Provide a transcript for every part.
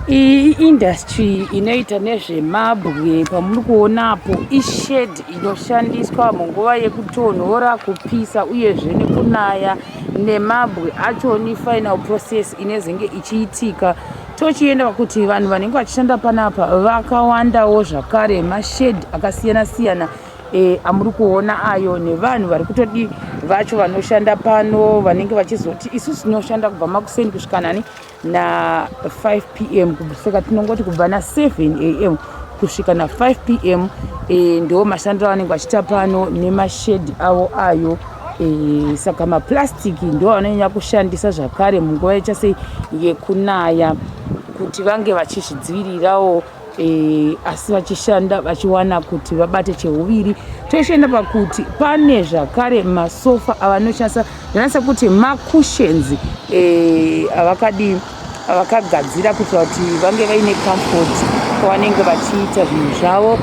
Industry inoita nezvemabwe pamuri kuonapo ishedhi inoshandiswa munguva yekutonhora, kupisa uyezve nekunaya nemabwe acho ni final process inezenge ichiitika. Tochienda kuti vanhu vanenge vachishanda panapa vakawandawo zvakare, mashedhi akasiyana siyana amuri kuona ayo, nevanhu vari kutodi vacho vanoshanda pano vanenge vachizoti isusu tinoshanda kubva makuseni kusvika nani na 5 pm, saka tinongoti kubva na 7 am kusvika na 5 pm ndo mashandiro vanenge vachiita pano nemashedhi avo ayo. Saka maplastiki ndo vanonyanya kushandisa zvakare munguva yechase yekunaya kuti vange vachizvidzivirirawo, asi vachishanda vachiwana kuti vabate chehuviri. Toshenda pakuti pane zvakare masofa avanoshandisa zvanasa kuti makushens avakagadzira kuti vange vaine comfort pavanenge vachiita zvinhu zvavo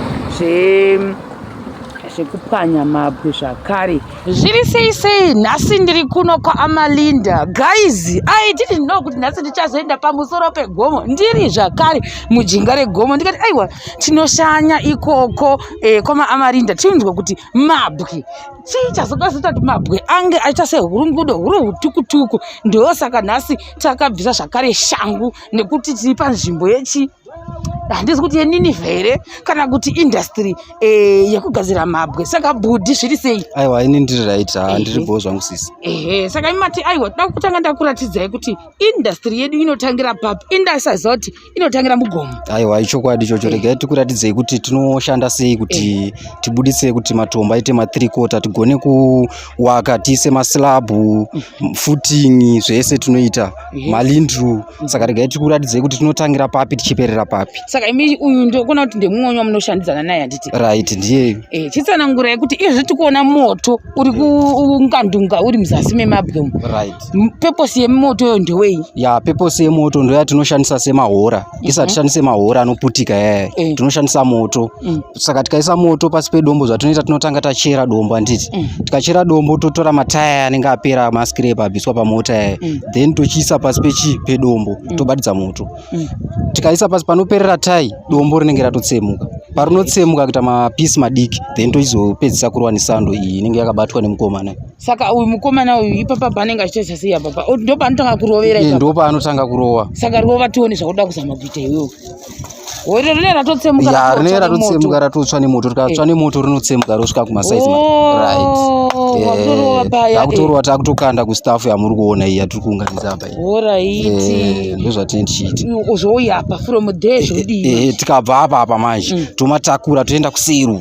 zvekupwanya mabwe zvakare. Zviri sei nhasi ndiri kuno kwaAmalinda. Guys, I didn't know kuti nhasi ndichazoenda pamusoro pegomo ndiri zvakare mujinga regomo. Ndikati aiwa tinoshanya ikoko kwamaAmalinda tinzwe kuti mabwe chichazokazoita kuti mabwe ange aita sehurungudo huri hutukutuku. Ndosaka nhasi takabvisa zvakare shangu nekuti tiri panzvimbo yechi handisi kuti yeNineveh here kana kuti industry yekugadzira mabwe. Saka budi zviri sei? Aiwa ini ndiri right, handiri bho zvangu sisi. Saka imati aiwa toda kutanga ndakuratidzai kuti industry yedu inotangira papi. Industry kuti inotangira mugomo. Aiwa ichokwadi ichocho. Regai tikuratidzei kuti tinoshanda sei kuti tibudise kuti matombo aite ma3/4 tigone kuwaka tiise maslabhu, footing, zvese tunoita malindru. Saka regai tikuratidzei kuti tinotangira papi tichiperera papi. Saka imi uyu ndokona kuti ndemumwe munoshandidzana naye handiti? Right, ndiye. Chitsanangurai kuti izvi tikuona moto uri kungandunga uri muzasi memabwe. Right. Purpose yemoto yo ndewei? Ya purpose yemoto ndoya tinoshandisa semahora. Isati shandise mahora anoputika yaya. Tinoshandisa moto. Saka tikaisa moto pasi pedombo zvatunoita tinotanga tachera dombo handiti? Tikachera dombo totora mataya anenge apera mascrape abviswa pamota yaya. Then tochiisa pasi pedombo tobadidza moto. Tikaisa pasi panoperera tai dombo rinenge ratotsemuka. Parinotsemuka kuita mapisi madiki then tochizopedzisa kurova nesando iyi inenge yakabatwa nemukomana. Saka uyu mukomana uyu ipapa panenge achitoita sei apapa? Ndo paanotanga kurovera ipapa? Ndo paanotanga kurova. Saka rova tione zvakuda kuzama kuita iwewe. Wori rinenge ratotsemuka. Ya rinenge ratotsemuka ratotsva nemoto. Rikatsva nemoto rinotsemuka rosvika kumasaizi. Right. Takutorova takutokanda kustafu yamuri kuona iyi yatiri kuunganidza apa iyi. Alright. Ndo zvatine tichiita. Uzouya apa from there zvodii? Tikabva apa manje tomatakura toenda kuSeru.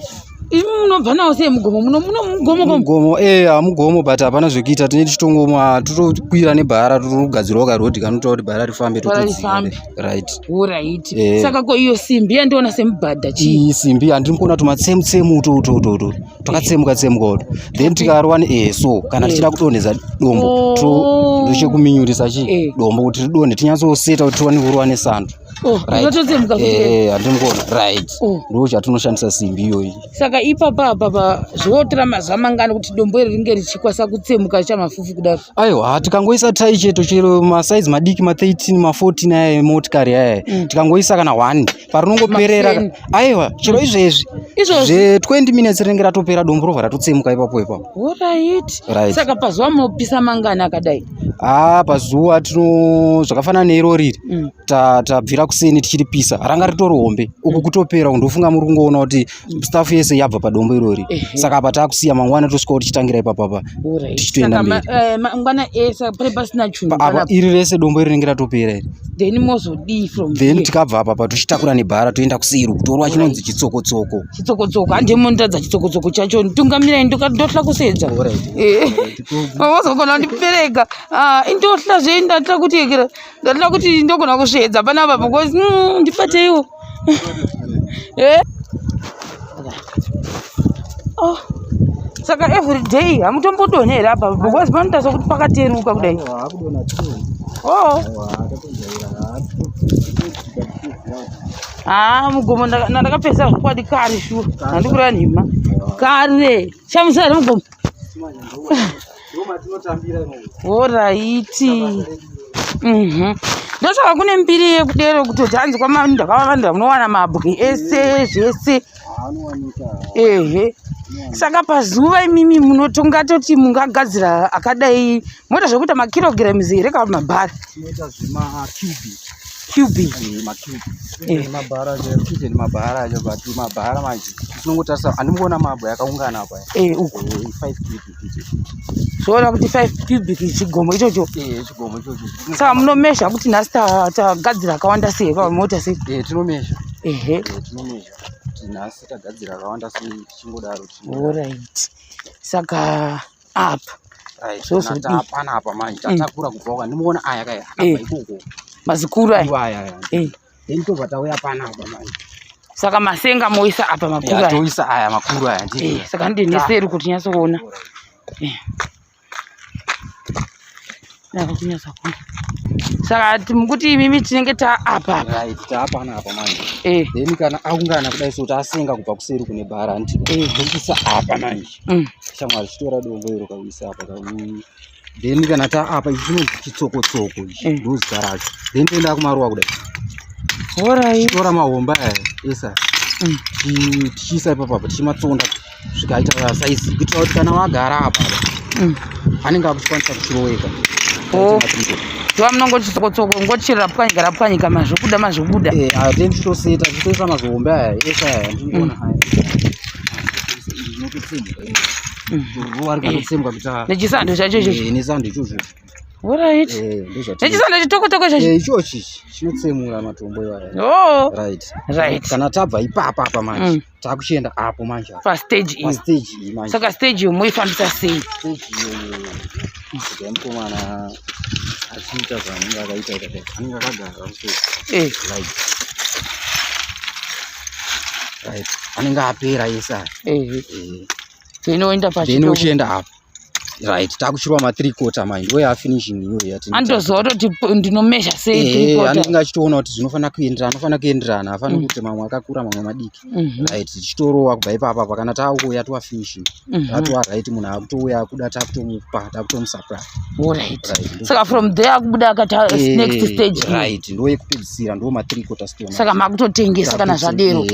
Munobva nawo sei mugomo? Mugomo hamugomo but hapana zvekuita. Tine tichitongoma totokwira nebhara totogadzirawo karodhi kanoita kuti bhara rifambe totodzika. Right. Alright. Saka ko iyo simbi yandiona semubhadha chii? Iyi simbi handiri kuona kuti matsemu twakatsemuka uto. Then tikarwa so kana tichida kudonhedza dombo ndochekuminyurisa dombo kuti ridonhe tinyatsoseta kuti tiwane kurwa nesando. Inototsemuka kuti handimukona. Right. Ndo chatinoshandisa simbi iyoyi. Saka ipapa zvotora mazuva mangani kuti dombo iri ringe richikwanisa kutsemuka chamafufu kudaro? Aiwa tikangoisa tai cheto chero masaizi madiki ma13 ma14 aya emotikari aya tikangoisa kana 1 parinongoperera. Aiwa chero izvezvi zve20 minutes rinenge ratopera dombo robva ratotsemuka ipapo. Right. Saka pazuva munopisa mangani akadai? Pazuva zvakafanana neirori tabvira kuseni tichiripisa ranga ritori hombe uku kutopera kundofunga muri kungoona kuti staff yese yabva padombo irori. Saka apa takusiya mangwana tosvika tichitangira ipapa tichitoenda mberi. Mangwana pasina chungu apa iri rese dombo iri rinenge ratopera iri. Then mozodii from there? Then tikabva apa tochitakura nebhara toenda kuSeru kutorwa chinonzi chitsokotsoko. Handi munotadza chitsokotsoko chacho nditungamirai ndohla kusedza. Wazogona kundipereka indohla zve ndatila kuti ndogona kusvedza panapa because ndibateiwo. Saka every day hamutombodonhera apa because panotaridza kuti pakateruka kudai. Mugomo ndakapesa zvokwadi kare shuwa handikureva nhema kare chamusari mugomo. Alright. Ndosaka kune mbiri yekudero kutoti hanzi kwamaminda kwamavandira munowana mabwe ese zvese. Ehe. Saka pazuva imimi munotongatoti mungagadzira akadai moita zvekuita makilograms here kana mabhara? Moita zvima cubic. Mabhara je mabhara acho but mabhara manje tinongotarisa andimboona mabwe akaungana apa. Uko 5 cubic. Zvoona kuti 5 cubic chigomo ichocho. Chigomo ichocho. Saka munomesha kuti nhasi tagadzira akawanda sei pamota sei? Tinomesha. Tinomesha. Nhasi tagadzira akawanda sei tichingodaro. Alright. Saka apa. Apana apa manje tatakura kubva kwa ndimoona aya kaya apa ikoko. Mazikuru aya. Nditobva tauya pana apa manje. Saka masenga moisa apa makuru aya. Toisa aya makuru aya nditi. Saka ndineseri kuti nyatso kuona. Saka mukuti imimi tinenge taapa. Right, taapana apa manje. Then kana aungana kudai so tasenga kubva kuseri kune bhara nditoisa apa manje. Shamwari chitora dombo iro kauisa apa kamu. Then kana taapa ichi chitsoko ichi ndozita racho. Then toenda kumaruwa kudai. Alright. Tora mahomba aya esa. Tichiisa ipapo tichimatsonda zvikaita size kuitira kuti kana wagara apa anenge akuchikwanisa kuchiroweka. Toa munongoti chitsoko ngochira rapwanyika mazvobuda. Then titoisa mazombe aya esa aya ndinoona haya. Ruwa rikatotsemwa kuita nechisando chacho ichocho. Nesando ichocho. Alright. Nechisando chitoko chacho. Ichochi chinotsemura matombo iwayo. Right. Kana tabva ipapa apa manje takuchienda apo manje. First stage iyi manje. Saka stage iyo moifambisa sei? Stage iyo mukomana achiita zvaanenge akaita anenge akagara right. Anenge apera esa. Zvinoenda pachito. Zvinochienda apo. Right, takuchirwa ma 3/4 manje ndoya finishing iyo yati. Andozowa kuti ndinomesha sei 3/4. Anenge achitoona kuti zvinofana kuenderana, afana kuti mamwe akakura mamwe madiki. Right, tichitorowa kubva ipapa kana takuuya towa finishing. Tatowa right munhu akutouya kuda takutomupa takutomusupply. Alright. Saka from there akubuda akata next stage. Right, ndoye kupedzisira ndo ma 3/4 stone. Saka makutotengesa kana zvadero.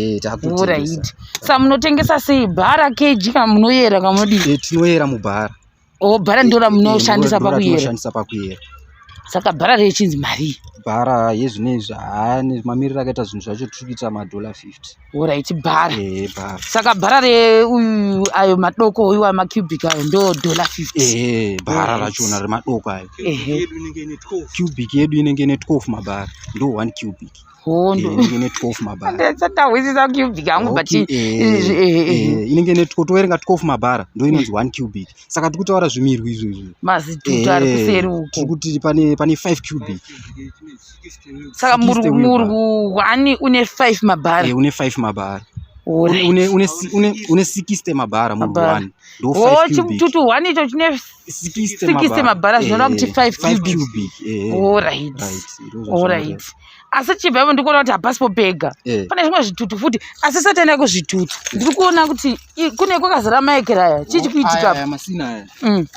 Alright. Saka munotengesa sei bhara kg kana munoyera kamodi? Tinoyera mubhara. Bhara ndora munoshandisa pakuyera. Saka bhara rechinzi mari. Bhara yezvinezvi mamiriro akaita zvinhu zvacho tikuita $50. Alright, bhara. Bhara. Saka bhara uyu ayo madoko uyu ma cubic ayo ndo $50. Bhara rachona remadoko ayo. Cubic yedu inenge ine 12 mabhara. Ndo 1 cubic. Inenge ine 12 mabhara. Ndatawisisa cubic yangu but inenge ine toerenga 12 mabhara ndo inonzi 1 cubic. Saka tikutaura zvimirwi izvozvo. Mazitutu ari kuseri uko. Tikuti pane 5 cubic. Saka murwu wani une 5 mabhara. Une 5 mabhara. Une 60 mabhara murwu wani. Ndo 5 cubic. Tutu wani icho chine 60 mabhara zvinova kuti 5 cubic. Alright. Asi chibva ndikuona kuti hapasipo pega. Pane zvimwe zvitutu futi asi satana kuzvitutu. Ndiri kuona kuti kune kwakazara maekera aya. Chichi kuitika. Aya masina aya.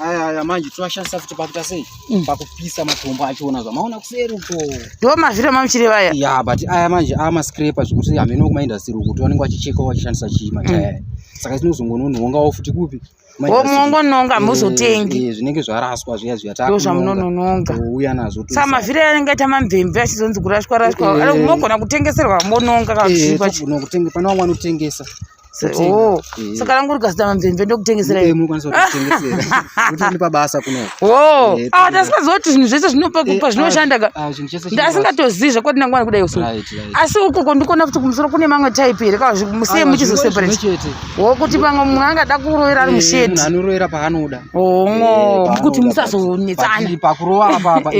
Aya manje twashandisa futi pakuita sei? Pakupisa matombo achona zvamaona kuseri uko. Ndo mavhira mamuchireva aya. Yeah, but aya manje ama scraper zvekuti hameno kuma industry kuti vanenge vachicheka vachishandisa chima taya. Saka tinozongononongawo futi kupi? Mongononga muzotengi. Zvinenge zvaraswa zviya zviya ndo zvamunononga. Uya nazo. Saka mavhiri anenge aita mamvemve achizonzi kurashwa. Ari munogona kutengeserwa mononga kana zvipa. Kutenga pana vamwe vanotengesa. Saka rangu rikazita mamvemve ndokutengesera iwe. Munokwanisa kutengesera. Kuti ndi pabasa kuno. Tasikazoti zvinhu zvese zvinopa zvinoshanda ka. Ndasingatoziva kuti nangwana kudai usoro. Asi ukoko ndikona kuti kumusoro kune mamwe type here ka musiye muchizo separate. Kuti pamwe munhu angada kuroera ari mushedi. Munhu anoroera paanoda. Kuti musazonetsana. Pakurowa apa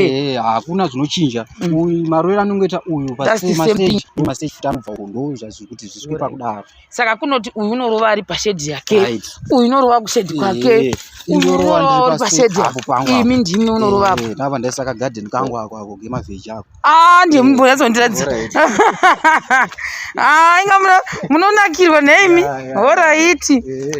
hakuna zvinochinja. Maroera anongoita uyu pasema stage tanobva ndo zvazvo kuti zviswe pakudaro. Saka kuno unoti uyu unorova ari pashedhi yake, Right. uyu unorova kushedhi kwake, unorova uri pashedhi imi ndimi unorova apo. Ndava ndaisaka garden kangu ako gemavheji ako. Ndiye mumbonyatsondiratidza. Inga munonakirwa nemi. Alright.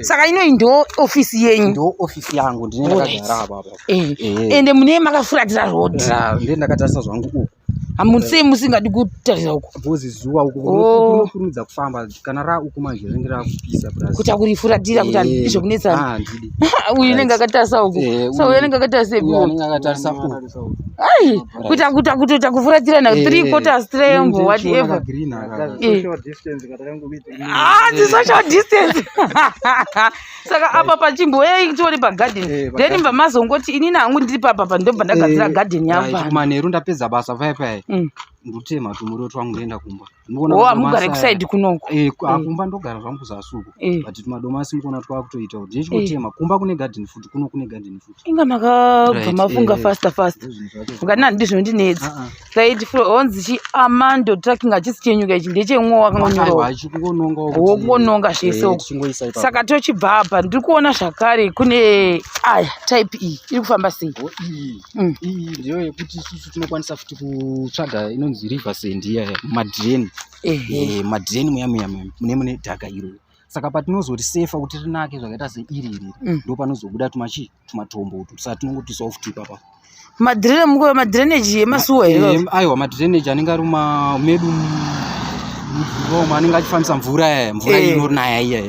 Saka inoi ndo ofisi yenyu. Ndo ofisi yangu ndine ndakagara apa. Ende mune makafuratira road. Ndine ndakatarisa zvangu uku. Hamusei musingadi kutarisa uku. Bhozi zuwa uku kunokurumidza kufamba kana ra uku manje ringe rakupisa plus. Kuti akurifuratira kuti andizvo kunetsana. Ndidi. Uyu unenge akatarisa uku. Saka uyu unenge akatarisa uku. Uyu unenge akatarisa uku. Ai, kuti kufuratira na 3/4 triangle whatever. The social distance. Saka apa pachimbo tione pagarden. Then mbamazongoti inini hangu ndiri papa ndobva ndagadzira garden yangu. Kumanheru ndapedza basa paipai. Ndotema tumuriwo twangu ndoenda kumba. Amugare kusaidi kunoko. Kumba ndogara zvangu zasuku. But tumadomasi mukona twakutoita kuti ndichikutema kumba kune garden futi kuno kune garden futi. Inga makabva mafunga fast. Ngati ndizvo ndinetsa. Right floor onzi Amando tracking achisi chenyuka ichi ndechemwo wakangonyora. Wokunonga zvese. Saka tochibva apa ndiri kuona zvakare kune type E iri kufamba sei. Iyi ndiyo yekuti isusu tinokwanisa futi kutsvaga inonzi river sand iya madreni. Madreni mune dhaka iro. Saka patinozoti sefa kuti rinake zvakaita seiri ndo panozobuda tumatombo tusa tinongotisawo futi papa. Madrenage emasuwa here. Aiwa madrenage anenge ari medu mvura anenge achifambisa mvura inonaya iya.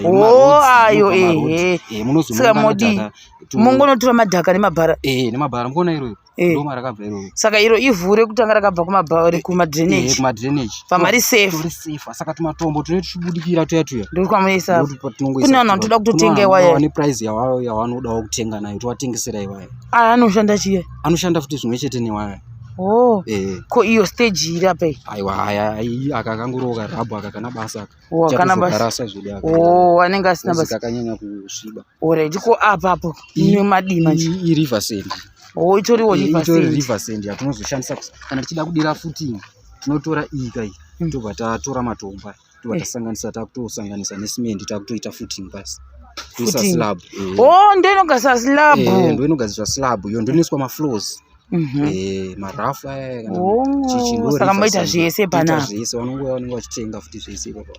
Ayo munozomodii mungonotora madhaka nemabhara. Nemabhara mukona iro ndoma rakabva iro. Saka iro ivhu rekutanga rakabva kumadrenage. Kumadrenage. Pamari safe. Saka tumatombo tunenge tuchibudikira tuya. Ndiri kwamuisa. Kune vanhu vanotoda kutotenga iwaya. Vane price yavanodawo kutenga nayo tovatengesera iwaya. Anoshanda chiye? Anoshanda futi zvimwe chete newaya. Ko iyo stage iri apa iyi? Aiwa akakangoroka rabhu akakana basa kana basa zvidi anenge asina basa akanyanya kusviba. Alright, ko apapo ine madima i river sand. Itoriwo river sand yatinozoshandisa kana tichida kudira footing tinotora iyi tobva tatora matomba tobva takutosanganisa nesimende takutoita footing basi. Kuisa slab. Ndo inogadzira slab. Ndo inogadzira slab iyo ndo inoiswa mafloors. Marafu saka moita zvese panapa. Zvese vanenge vachitenga futi zvese papa.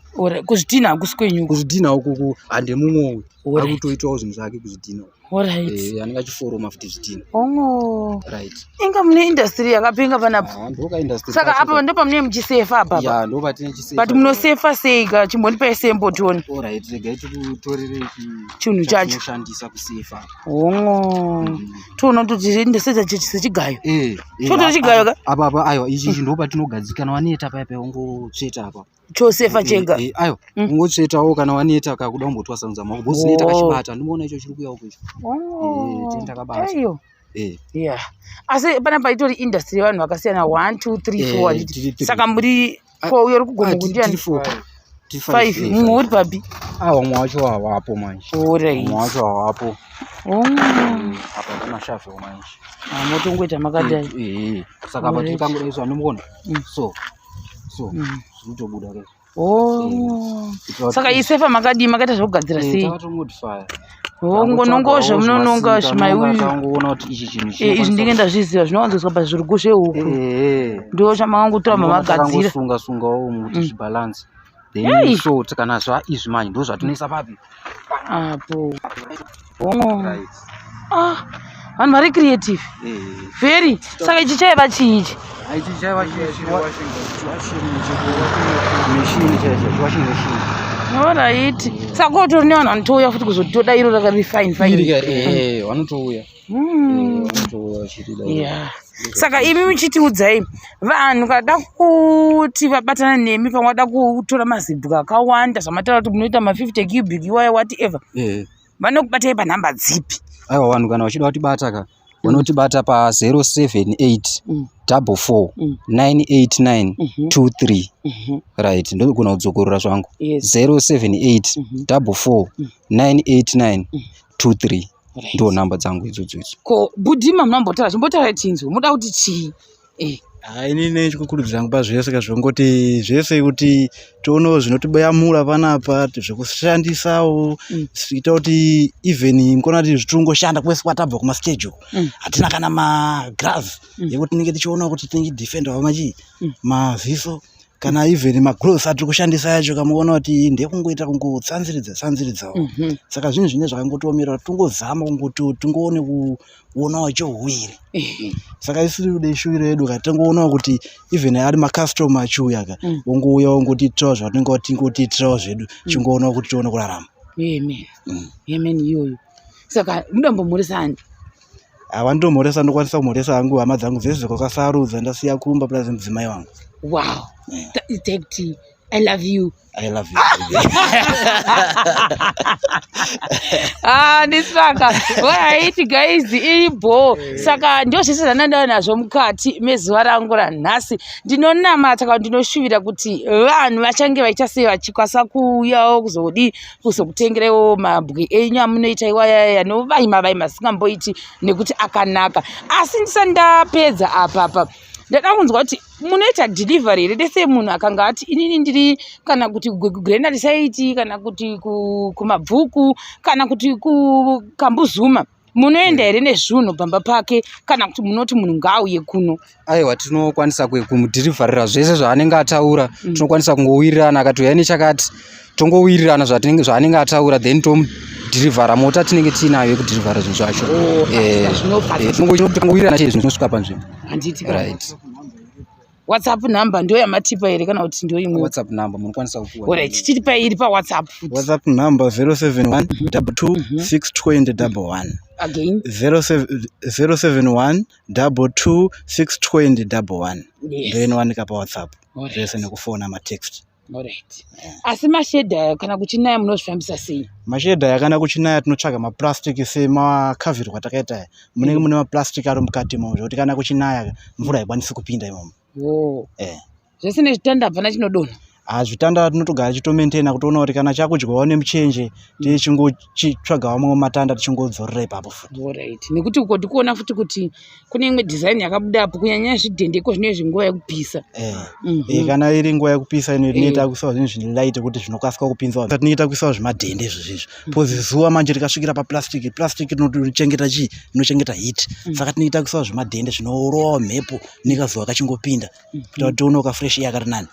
Kuzvidhina hakusi kwenyu? Kuzvidhina uku hande mumwe akutoitawo zvinhu zvake kuzvidhina. Anenge achiforoma futi zvidhina. Right. Inga mune industry yakapenga panapa. Saka apa ndo pamune muchisefa apa. Ndo patine chisefa. But munosefa sei ka chimbonipa example tione. Alright, regai tikutorere chinhu chacho tinoshandisa kusefa. Toona kuti ndosedza sechigayo. Choto chigayo ka? Apa aiwa ichi ndo patinogadzika kana waneta paipa ungotsveta apa. Chosefa chega. Aiwa ungotsvetawo kana waneta kakuda kumbotwasanudza maoko. Bosi neta kachibata ndimoona icho chiri kuya uko icho. Tenda kabata. Asi panapa itori industry yevanhu vakasiyana 1 2 3 4. Saka muri uyo uri kugoma kundiani 5 mumwe uri papi? Mumwe wacho havapo manje. Mumwe wacho havapo. Apa pamashavhu manje. Motongoita makadai. Saka apa tirikangodaiswa nomukona. So zvinotobuda ke. Saka isefa makadii makaita zvokugadzira sei? Takatomodify. Ngonongozvo munononga zvimaiuyu. Tangoona kuti ichi chinhu izvi ndinge ndazviziva zvinowanzoswa pazvirugu zvehuku. Ndo chamakangotora mamagadzira. Sungawo muti zvibalance. Then so kana izvi manje ndo zvatonoisa papi? Apo. Vanhu vari creative. Very. Saka ichi chaiva chiichi? Ichi chaiva machine chaicho. Alright. Saka kotori nevanhu vanotouya futi kuzotoda iro rakarifine. Vanotouya. Saka imi muchitiudzai vanhu kada kuti vabatana nemi pamwe vada kutora mazibhuku akawanda zvamataura kuti munoita ma50 cubic iwaya whatever. Vanokubatai panhamba dzipi? Aiwa vanhu kana vachida kutibata ka vanotibata pa 078 44 989 23. Right, ndogona kudzokorora zvangu. 078 44 989 23. Ndo namba dzangu idzodzo. Ko budhima munombotaura chimbotaura chinzwe muda kuti chii? Inini chikukurudzira kupa zvese kazvongoti zvese kuti tionewo zvinotibayamura panapa zvekushandisawo zviita kuti even mukona kuti zvitongoshanda kwese kwatabva kumastage uko hatina kana magloves yekuti tinenge tichiona kuti tinechidefendawo maziso kana even magloves atiri kushandisa yacho kamuona kuti ndekungoita kungotsanziridzawo saka zvinhu zvine zvakangotiomera kuti tongozama kungoti tingoone kuonawo chouwiri saka isusu kude shuwiro yedu katongoona kuti even ari makastoma achiuya ka wongouya wongotiitirawo zvatinenge tingotiitirawo zvedu chingoonawo kuti tione kurarama. Amen iyoyo. Saka munombomhoresa ani? Vandomhoresa ndokwanisa kumhoresa hangu hama dzangu dzese kwakasarudza ndasiya kumba plus mudzimai wangu. Wow. Take I love you. I love you. Ndisaka waiti guys iribo saka ndio zvese zvandandawo nazvo mukati mezuva rangu ranhasi. Ndinonamata kana ndinoshuvira kuti vanhu vachange vaita sei vachikwasa kuuyawo kuzokutengerewo mabwe enyu amunoita iwaya novaima singamboiti nekuti akanaka. Asi ndisati ndapedza apa ndada kunzwa kuti munoita delivery here dese munhu akanga ati inini ndiri kana kuti kugranary site kana kuti kumabvuku kana kuti kukambuzuma munoenda here nezvunhu pamba pake kana kuti munoti munhu ngaauye kuno? Aiwa, tinokwanisa kumudhirivharira zvese zvaanenge ataura. Tinokwanisa kungowirirana akati uyai nechakati tongowirirana zvaanenge ataura then tomudhirivhara mota tinenge tiinayo yekudhirivhara zvinhu zvacho. Tinongowirirana chete zvinhu zvinosvika panzvimbo. Handiti right. WhatsApp number ndio yamatipa here kana kuti ndio imwe? WhatsApp number munokwanisa kupuwa. Alright, tiripa iri pa WhatsApp. WhatsApp number 071 22 62011. Again 071 22 62011. Ndio inowanika pa WhatsApp. Zvese nekufona matext. Alright. Asi mashedha kana kuchinaya munozvifambisa sei? Mashedha kana kuchinaya tinotsvaga maplastic semakavhiri kwatakaita munenge mune maplastic ari mukati imo zvekuti kana kuchinaya mvura haikwanisi kupinda imomo. Zvese nezvitanda hapana chinodonha? Zvitanda tinotogara chitomaintaina kutoona kuti kana chakudyawo nemuchenje tichingotsvagawo mamwe matanda tichingodzorera ipapo futi. Alright. Nekuti uko ndikuona futi kuti kune imwe design yakabudapo kunyanya zvidhendeko zvinezvi nguva yekupisa. Kana iri nguva yekupisa inoita kuisawo zvinhu zvine light kuti zvinokasika kupinzawo. Tinoita kuisawo zvimadhende izvozvo. Pozi zuva manje rikasvikira paplastic inochengeta heat. Saka tinoita kuisawo zvimadhende zvinorowa mhepo nekazuva kachingopinda kuti tione fresh air yakati nani.